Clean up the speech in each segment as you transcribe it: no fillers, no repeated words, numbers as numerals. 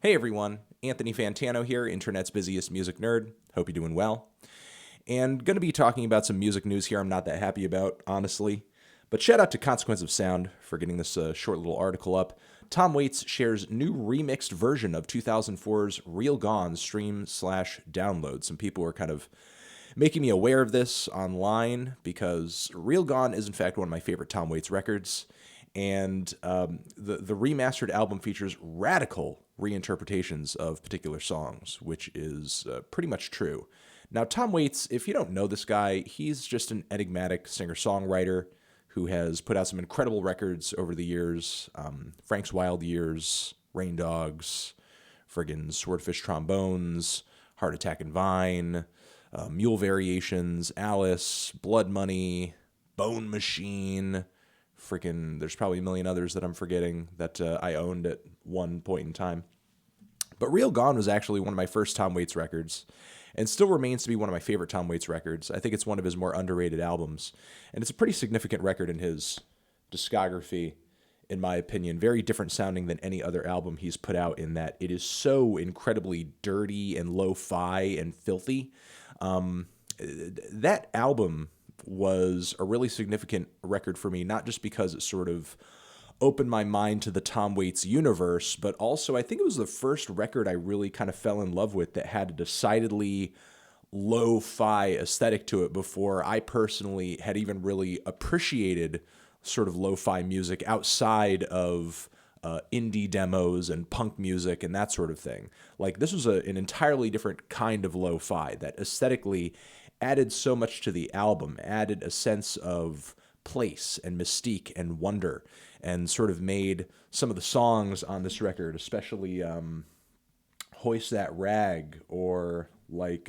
Hey everyone, Anthony Fantano here, internet's busiest music nerd. Hope you're doing well. And going to be talking about some music news here I'm not that happy about, honestly. But shout out to Consequence of Sound for getting this short little article up. Tom Waits shares new remixed version of 2004's Real Gone stream slash download. Some people were kind of making me aware of this online because Real Gone is in fact one of my favorite Tom Waits records, and the remastered album features radical reinterpretations of particular songs, which is pretty much true. Now, Tom Waits, if you don't know this guy, he's just an enigmatic singer-songwriter who has put out some incredible records over the years. Frank's Wild Years, Rain Dogs, friggin' Swordfish Trombones, Heart Attack and Vine, Mule Variations, Alice, Blood Money, Bone Machine. Freaking, there's probably a million others that I'm forgetting that I owned at one point in time. But Real Gone was actually one of my first Tom Waits records and still remains to be one of my favorite Tom Waits records. I think it's one of his more underrated albums, and it's a pretty significant record in his discography, in my opinion. Very different sounding than any other album he's put out in that it is so incredibly dirty and lo-fi and filthy. That album was a really significant record for me, not just because it sort of opened my mind to the Tom Waits universe, but also I think it was the first record I really kind of fell in love with that had a decidedly lo-fi aesthetic to it before I personally had even really appreciated sort of lo-fi music outside of indie demos and punk music and that sort of thing. Like this was an entirely different kind of lo-fi that aesthetically added so much to the album, added a sense of place and mystique and wonder, and sort of made some of the songs on this record, especially Hoist That Rag or like,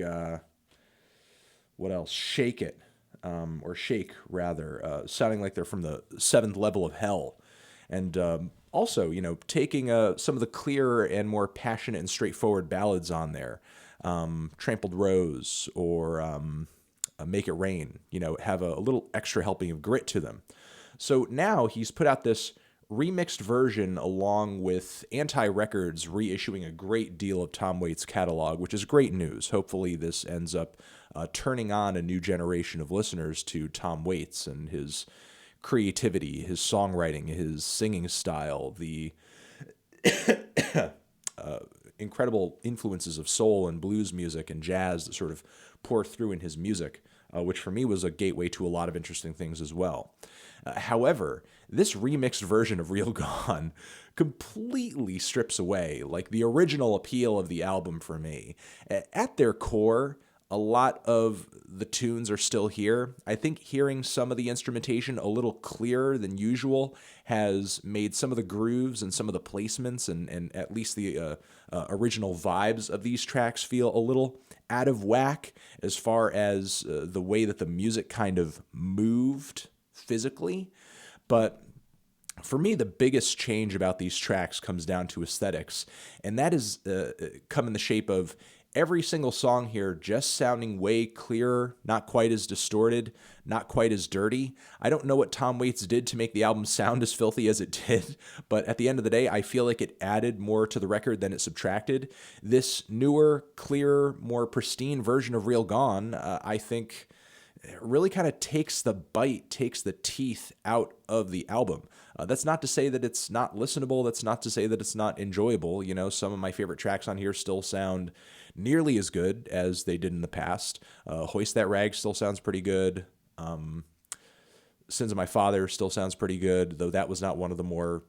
what else? Shake It, or Shake rather, sounding like they're from the seventh level of hell. And also, taking some of the clearer and more passionate and straightforward ballads on there, Trampled Rose or Make It Rain, have a little extra helping of grit to them. So now he's put out this remixed version along with Anti Records reissuing a great deal of Tom Waits' catalog, which is great news. Hopefully this ends up turning on a new generation of listeners to Tom Waits and his creativity, his songwriting, his singing style, the incredible influences of soul and blues music and jazz that sort of pour through in his music, which for me was a gateway to a lot of interesting things as well. However, this remixed version of Real Gone completely strips away like the original appeal of the album for me. At their core, a lot of the tunes are still here. I think hearing some of the instrumentation a little clearer than usual has made some of the grooves and some of the placements and at least the original vibes of these tracks feel a little out of whack as far as the way that the music kind of moved physically. But for me, the biggest change about these tracks comes down to aesthetics, and that is come in the shape of every single song here just sounding way clearer, not quite as distorted, not quite as dirty. I don't know what Tom Waits did to make the album sound as filthy as it did, but at the end of the day, I feel like it added more to the record than it subtracted. This newer, clearer, more pristine version of Real Gone, I think really kind of takes the bite, takes the teeth out of the album. That's not to say that it's not listenable. That's not to say that it's not enjoyable. Some of my favorite tracks on here still sound nearly as good as they did in the past. Hoist That Rag still sounds pretty good. Sins of My Father still sounds pretty good, though that was not one of the more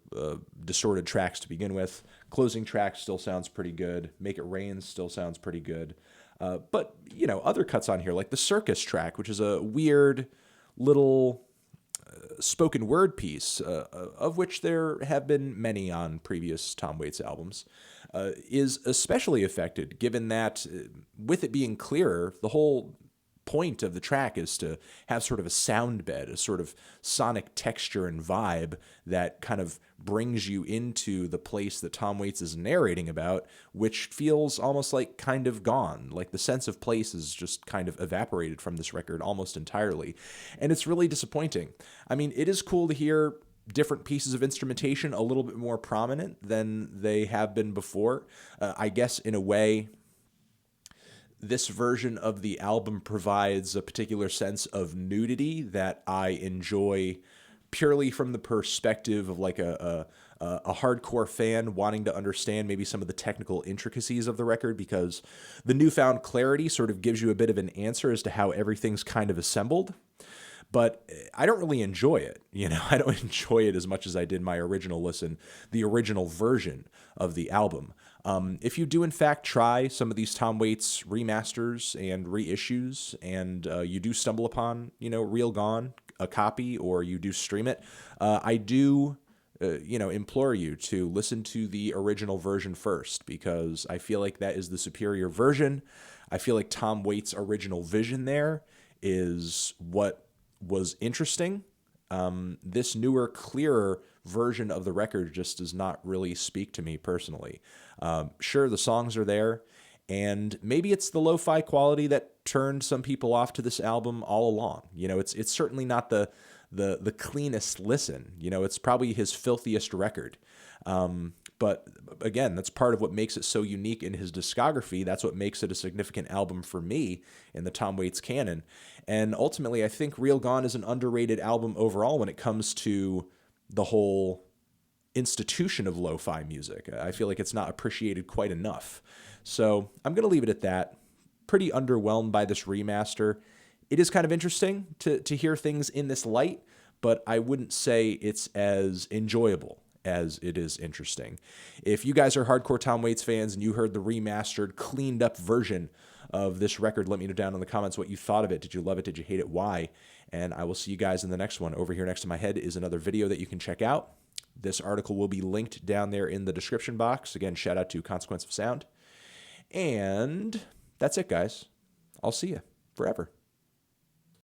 distorted tracks to begin with. Closing Track still sounds pretty good. Make It Rain still sounds pretty good. But, other cuts on here, like the Circus track, which is a weird little spoken word piece, of which there have been many on previous Tom Waits albums, is especially affected, given that with it being clearer, the whole point of the track is to have sort of a sound bed, a sort of sonic texture and vibe that kind of brings you into the place that Tom Waits is narrating about, which feels almost like kind of gone. Like the sense of place is just kind of evaporated from this record almost entirely. And it's really disappointing. I mean, it is cool to hear different pieces of instrumentation a little bit more prominent than they have been before. I guess in a way, this version of the album provides a particular sense of nudity that I enjoy purely from the perspective of like a hardcore fan wanting to understand maybe some of the technical intricacies of the record, because the newfound clarity sort of gives you a bit of an answer as to how everything's kind of assembled. But I don't really enjoy it. I don't enjoy it as much as I did my original listen, the original version of the album. If you do, in fact, try some of these Tom Waits remasters and reissues, and you do stumble upon, Real Gone, a copy, or you do stream it, I do, implore you to listen to the original version first, because I feel like that is the superior version. I feel like Tom Waits' original vision there is what was interesting. This newer, clearer version of the record just does not really speak to me personally. Sure, the songs are there, and maybe it's the lo-fi quality that turned some people off to this album all along. It's certainly not the cleanest listen. It's probably his filthiest record. But again, that's part of what makes it so unique in his discography. That's what makes it a significant album for me in the Tom Waits canon. And ultimately, I think Real Gone is an underrated album overall when it comes to the whole institution of lo-fi music. I feel like it's not appreciated quite enough. So I'm going to leave it at that. Pretty underwhelmed by this remaster. It is kind of interesting to hear things in this light, but I wouldn't say it's as enjoyable as it is interesting. If you guys are hardcore Tom Waits fans and you heard the remastered, cleaned up version of this record, let me know down in the comments what you thought of it. Did you love it? Did you hate it? Why? And I will see you guys in the next one. Over here next to my head is another video that you can check out. This article will be linked down there in the description box. Again, shout out to Consequence of Sound. And that's it, guys. I'll see you forever.